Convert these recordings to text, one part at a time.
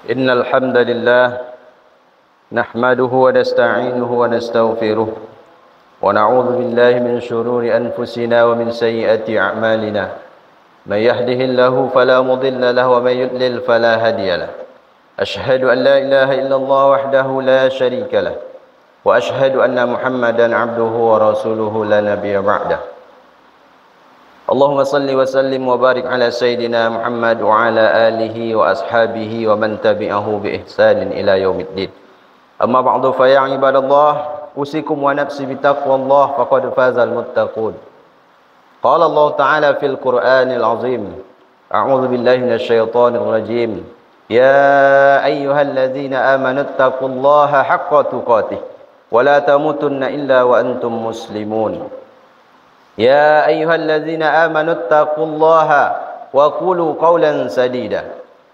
إن الحمد لله نحمده ونستعينه ونستغفره ونعوذ بالله من شرور أنفسنا ومن سيئات أعمالنا من يهده الله فلا مضل له ومن يضلل فلا هادي له أشهد أن لا إله إلا الله وحده لا شريك له وأشهد أن محمدا عبده ورسوله لا نبي بعده اللهم صل وسلم وبارك على سيدنا محمد وعلى آله وأصحابه ومن تبعه بإحسان إلى يوم الدين أما بعد فيا عباد الله أوصيكم ونفسي بتقوى الله فقد فاز المتقون قال الله تعالى في القرآن العظيم أعوذ بالله من الشيطان الرجيم يا أيها الذين آمنوا اتقوا الله حق تقاته ولا تموتن إلا وأنتم مسلمون يا أيها الذين آمنوا اتقوا الله وقولوا قولا سديدا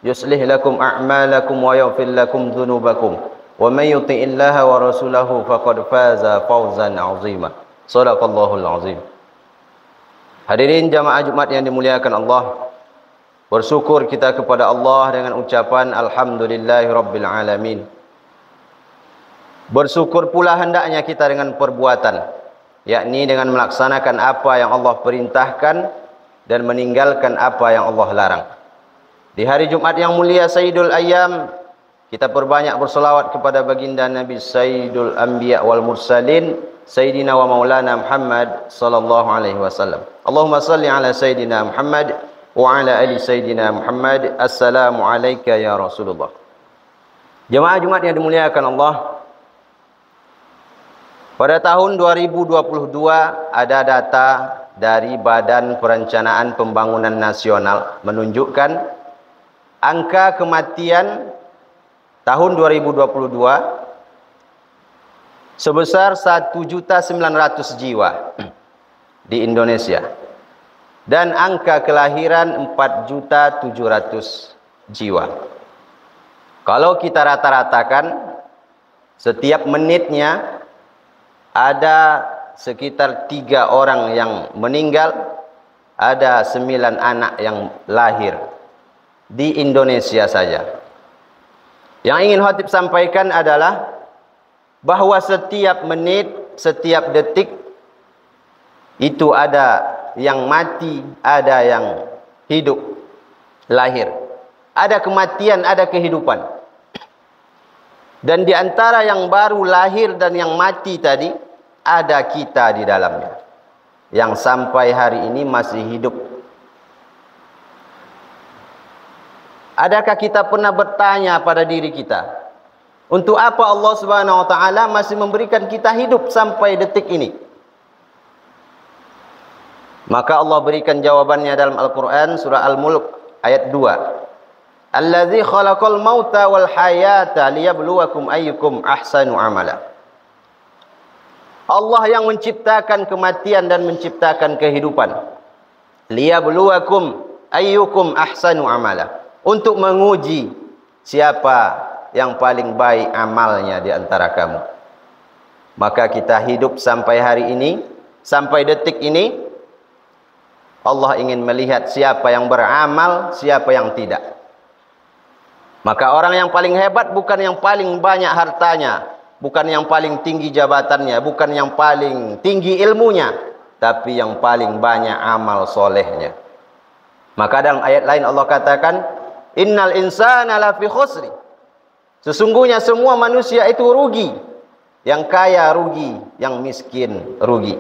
يصلح لكم أعمالكم ويغفر لكم ذنوبكم ومن يطع الله ورسوله فقد فاز فوزا عظيما صدق الله العظيم. Hadirin jamaah Jumat yang dimuliakan Allah, bersyukur kita kepada Allah dengan ucapan alhamdulillahirabbil alamin. Bersyukur pula hendaknya kita dengan perbuatan, yakni dengan melaksanakan apa yang Allah perintahkan dan meninggalkan apa yang Allah larang. Di hari Jumat yang mulia Sayyidul Ayyam, kita perbanyak berselawat kepada baginda Nabi Sayyidul Anbiya wal Mursalin Sayyidina wa Maulana Muhammad sallallahu alaihi wasallam. Allahumma salli ala Sayyidina Muhammad wa ala ali Sayyidina Muhammad. Assalamu alayka ya Rasulullah. Jemaah Jumat yang dimuliakan Allah, pada tahun 2022 ada data dari Badan Perencanaan Pembangunan Nasional menunjukkan angka kematian tahun 2022 sebesar 1.900.000 jiwa di Indonesia dan angka kelahiran 4.700.000 jiwa. Kalau kita rata-ratakan setiap menitnya ada sekitar 3 orang yang meninggal, ada 9 anak yang lahir di Indonesia saja. Yang ingin khatib sampaikan adalah bahwa setiap menit, setiap detik itu ada yang mati, ada yang hidup, lahir. Ada kematian, ada kehidupan. Dan di antara yang baru lahir dan yang mati tadi, ada kita di dalamnya, yang sampai hari ini masih hidup. Adakah kita pernah bertanya pada diri kita, untuk apa Allah Subhanahu wa taala masih memberikan kita hidup sampai detik ini? Maka Allah berikan jawabannya dalam Al-Qur'an surah Al-Mulk ayat 2. Allazi khalaqal mauta wal hayata liyabluwakum ayyukum ahsanu amala. Allah yang menciptakan kematian dan menciptakan kehidupan. Liyabluwakum ayyukum ahsanu amala. Untuk menguji siapa yang paling baik amalnya di antara kamu. Maka kita hidup sampai hari ini, sampai detik ini, Allah ingin melihat siapa yang beramal, siapa yang tidak. Maka orang yang paling hebat bukan yang paling banyak hartanya, bukan yang paling tinggi jabatannya, bukan yang paling tinggi ilmunya, tapi yang paling banyak amal solehnya. Maka dalam ayat lain Allah katakan, innal insana lafi khusri. Sesungguhnya semua manusia itu rugi. Yang kaya rugi, yang miskin rugi.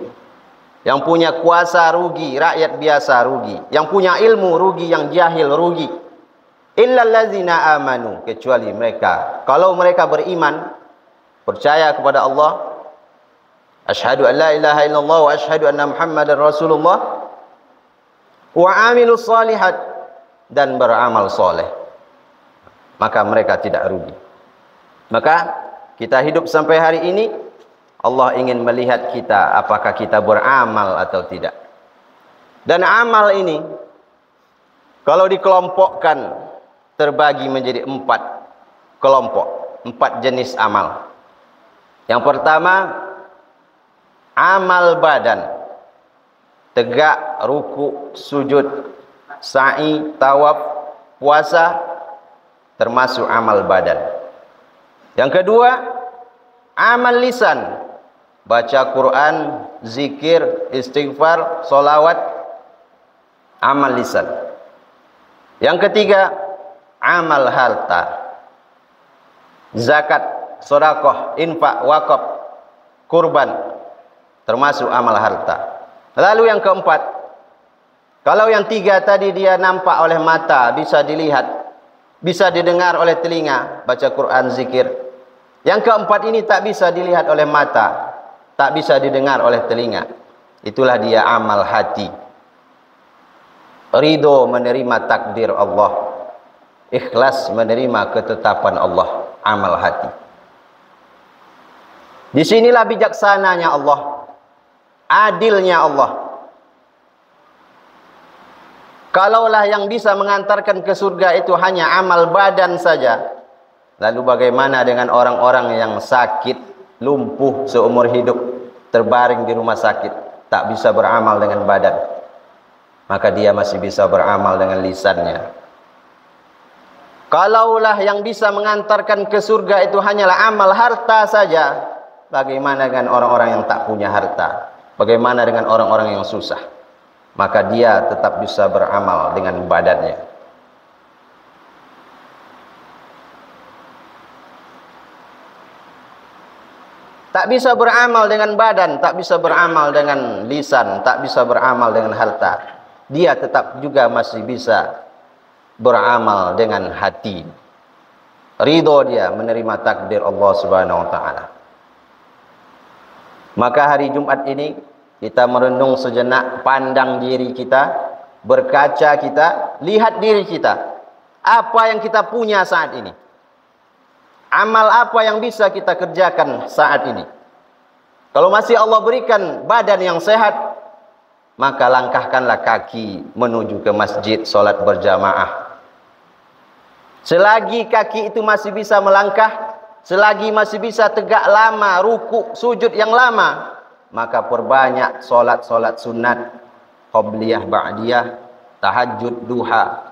Yang punya kuasa rugi, rakyat biasa rugi. Yang punya ilmu rugi, yang jahil rugi. Illal ladzina amanu, kecuali mereka. Kalau mereka beriman, percaya kepada Allah, asyhadu an la ilaha illallah wa asyhadu anna Muhammadar Rasulullah, wa amilus shalihat, dan beramal soleh, maka mereka tidak rugi. Maka kita hidup sampai hari ini, Allah ingin melihat kita apakah kita beramal atau tidak. Dan amal ini kalau dikelompokkan terbagi menjadi 4 kelompok, 4 jenis amal. Yang pertama, amal badan. Tegak, ruku, sujud, sa'i, tawaf, puasa, termasuk amal badan. Yang kedua, amal lisan, baca Quran, zikir, istighfar, solawat, amal lisan. Yang ketiga, amal harta, zakat, sedekah, infak, wakaf, kurban, termasuk amal harta. Lalu yang keempat, kalau yang tiga tadi dia nampak oleh mata, bisa dilihat, bisa didengar oleh telinga, baca Quran, zikir. Yang keempat ini tak bisa dilihat oleh mata, tak bisa didengar oleh telinga. Itulah dia amal hati. Ridho menerima takdir Allah, ikhlas menerima ketetapan Allah, amal hati. Di sinilah bijaksananya Allah, adilnya Allah. Kalaulah yang bisa mengantarkan ke surga itu hanya amal badan saja, lalu bagaimana dengan orang-orang yang sakit, lumpuh seumur hidup, terbaring di rumah sakit, tak bisa beramal dengan badan? Maka dia masih bisa beramal dengan lisannya. Kalaulah yang bisa mengantarkan ke surga itu hanyalah amal harta saja, bagaimana dengan orang-orang yang tak punya harta? Bagaimana dengan orang-orang yang susah? Maka dia tetap bisa beramal dengan badannya. Tak bisa beramal dengan badan, tak bisa beramal dengan lisan, tak bisa beramal dengan harta. Dia tetap juga masih bisa beramal dengan hati. Ridho dia menerima takdir Allah Subhanahu wa taala. Maka hari Jumat ini kita merenung sejenak, pandang diri kita, berkaca kita, lihat diri kita. Apa yang kita punya saat ini? Amal apa yang bisa kita kerjakan saat ini? Kalau masih Allah berikan badan yang sehat, maka langkahkanlah kaki menuju ke masjid, solat berjamaah. Selagi kaki itu masih bisa melangkah, selagi masih bisa tegak lama, ruku, sujud yang lama, maka perbanyak solat-solat sunat, qobliyah, ba'diyah, tahajud, duha.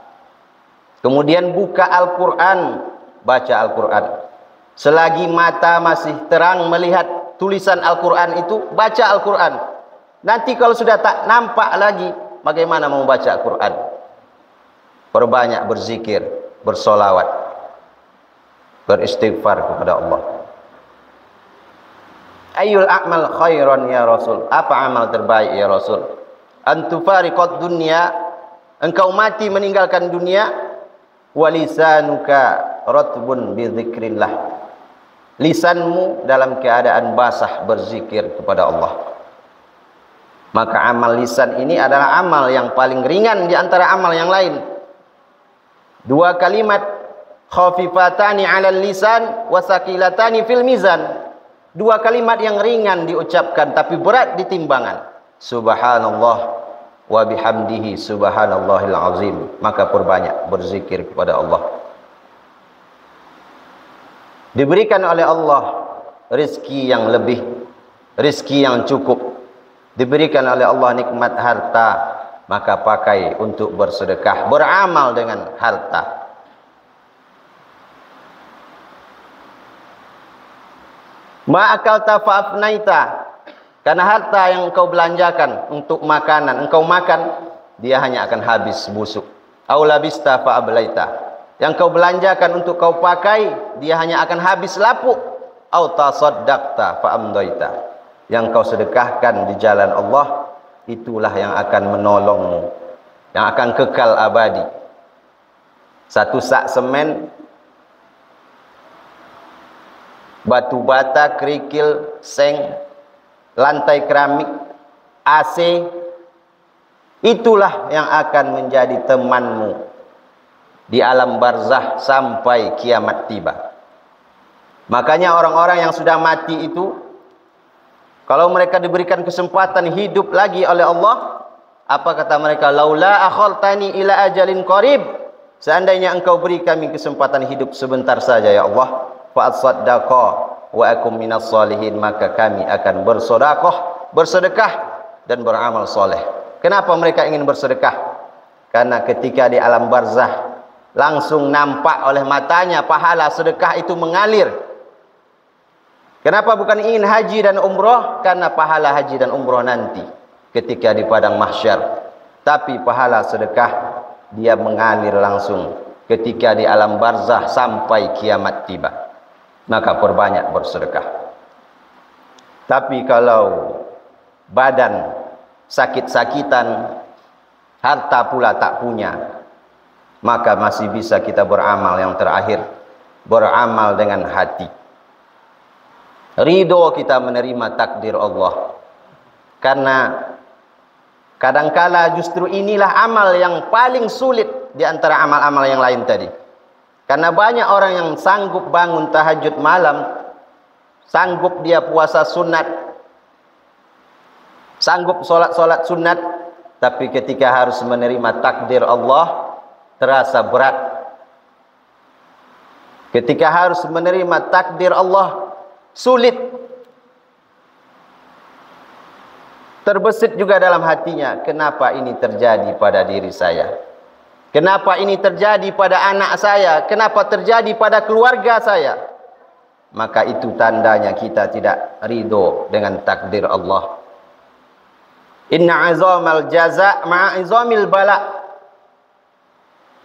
Kemudian buka Al-Quran, baca Al-Quran. Selagi mata masih terang melihat tulisan Al-Quran itu, baca Al-Quran. Nanti kalau sudah tak nampak lagi, bagaimana mau baca Al-Quran? Perbanyak berzikir, bersolawat, beristighfar kepada Allah. Ayyul a'mal khairan ya Rasul? Apa amal terbaik ya Rasul? Antufariqad dunya, engkau mati meninggalkan dunia, walisanuka ratbun bi dzikrillah. Lisanmu dalam keadaan basah berzikir kepada Allah. Maka amal lisan ini adalah amal yang paling ringan di antara amal yang lain. Dua kalimat, khafifatani 'alal lisan wa saqilatani fil mizan. Dua kalimat yang ringan diucapkan tapi berat di timbangan. Subhanallah wa bihamdihi subhanallahil azim. Maka perbanyak berzikir kepada Allah. Diberikan oleh Allah rezeki yang lebih, rezeki yang cukup. Diberikan oleh Allah nikmat harta, maka pakai untuk bersedekah, beramal dengan harta. Ma'akalta fa'afnaita, karena harta yang engkau belanjakan untuk makanan, engkau makan, dia hanya akan habis busuk. Aulabista fa'ablaita, yang kau belanjakan untuk kau pakai, dia hanya akan habis lapuk. Autasaddaqta fa'amdaita, yang kau sedekahkan di jalan Allah, itulah yang akan menolongmu, yang akan kekal abadi. Satu sak semen, batu bata, kerikil, seng, lantai keramik, AC, itulah yang akan menjadi temanmu di alam barzah sampai kiamat tiba. Makanya orang-orang yang sudah mati itu, kalau mereka diberikan kesempatan hidup lagi oleh Allah, apa kata mereka? Laula akhaltani ila ajalin qarib, seandainya engkau beri kami kesempatan hidup sebentar saja ya Allah, fa asaddaqa wa akum minas solihin, maka kami akan bersedekah dan beramal soleh. Kenapa mereka ingin bersedekah? Karena ketika di alam barzah langsung nampak oleh matanya pahala sedekah itu mengalir. Kenapa bukan ingin haji dan umroh? Karena pahala haji dan umroh nanti ketika di padang mahsyar. Tapi pahala sedekah dia mengalir langsung ketika di alam barzah sampai kiamat tiba. Maka perbanyak bersedekah. Tapi kalau badan sakit-sakitan, harta pula tak punya, maka masih bisa kita beramal. Yang terakhir, beramal dengan hati. Ridho kita menerima takdir Allah. Karena kadangkala justru inilah amal yang paling sulit di antara amal-amal yang lain tadi. Karena banyak orang yang sanggup bangun tahajud malam, sanggup dia puasa sunat, sanggup solat sunat, tapi ketika harus menerima takdir Allah terasa berat. Ketika harus menerima takdir Allah sulit. Terbesit juga dalam hatinya, kenapa ini terjadi pada diri saya? Kenapa ini terjadi pada anak saya? Kenapa terjadi pada keluarga saya? Maka itu tandanya kita tidak ridho dengan takdir Allah. Inna azamal jaza' ma'izamil bala.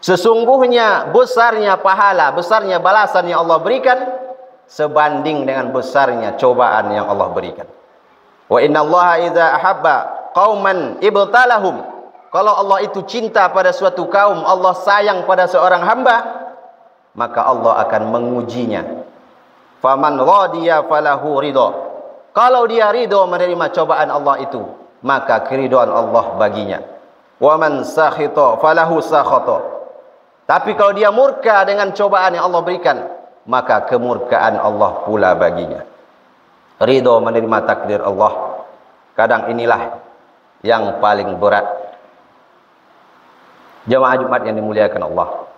Sesungguhnya besarnya pahala, besarnya balasan yang Allah berikan sebanding dengan besarnya cobaan yang Allah berikan. Wa inna Allaha idza ahabba qauman ibtalahum. Kalau Allah itu cinta pada suatu kaum, Allah sayang pada seorang hamba, maka Allah akan mengujinya. Faman radiya falahu ridha. Kalau dia ridho menerima cobaan Allah itu, maka keridhaan Allah baginya. Wa man sakhita falahu sakhata. Tapi kalau dia murka dengan cobaan yang Allah berikan, maka kemurkaan Allah pula baginya. Ridho menerima takdir Allah, kadang inilah yang paling berat. Jemaah Jumat yang dimuliakan Allah.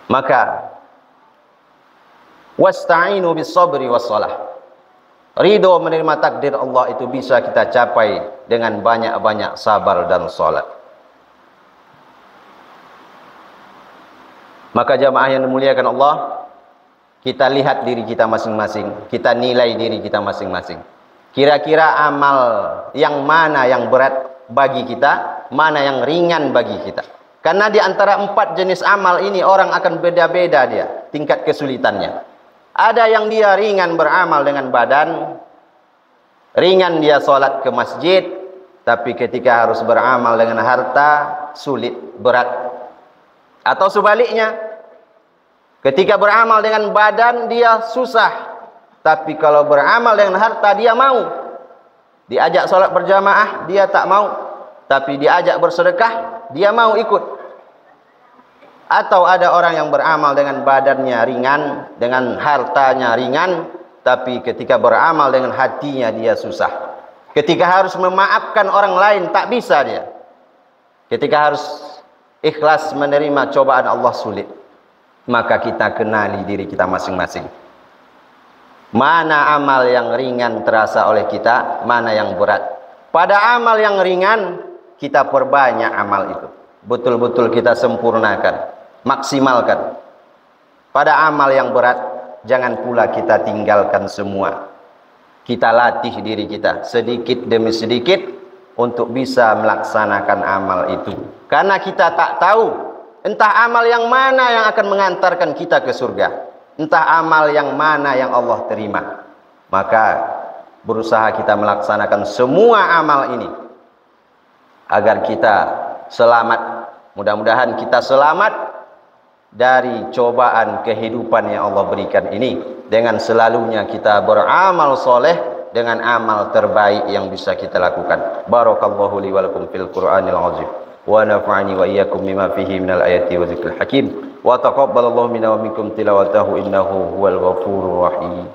Maka wasta'inu bis sabri was shalah. Ridho menerima takdir Allah itu bisa kita capai dengan banyak-banyak sabar dan salat. Maka jamaah yang dimuliakan Allah, kita lihat diri kita masing-masing, kita nilai diri kita masing-masing. Kira-kira amal yang mana yang berat bagi kita, mana yang ringan bagi kita. Karena di antara 4 jenis amal ini orang akan beda-beda dia tingkat kesulitannya. Ada yang dia ringan beramal dengan badan, ringan dia sholat ke masjid, tapi ketika harus beramal dengan harta, sulit, berat. Atau sebaliknya, ketika beramal dengan badan dia susah, tapi kalau beramal dengan harta dia mau. Diajak sholat berjamaah dia tak mau, tapi diajak bersedekah dia mau ikut. Atau ada orang yang beramal dengan badannya ringan, dengan hartanya ringan, tapi ketika beramal dengan hatinya dia susah. Ketika harus memaafkan orang lain tak bisa dia. Ketika harus ikhlas menerima cobaan Allah sulit. Maka kita kenali diri kita masing-masing. Mana amal yang ringan terasa oleh kita, mana yang berat. Pada amal yang ringan kita perbanyak amal itu. Betul-betul kita sempurnakan, maksimalkan. Pada amal yang berat jangan pula kita tinggalkan semua. Kita latih diri kita sedikit demi sedikit untuk bisa melaksanakan amal itu. Karena kita tak tahu entah amal yang mana yang akan mengantarkan kita ke surga, entah amal yang mana yang Allah terima. Maka berusaha kita melaksanakan semua amal ini agar kita selamat. Mudah-mudahan kita selamat dari cobaan kehidupan yang Allah berikan ini, dengan selalunya kita beramal soleh dengan amal terbaik yang bisa kita lakukan. Barakallahu li wa lakum fil Qur'anil azim wa nafa'ani wa iyyakum bima fihi minal ayati wa zikril hakim wa taqabbalallahu minna wa minkum tilawatahu innahu huwal ghafurur rahim.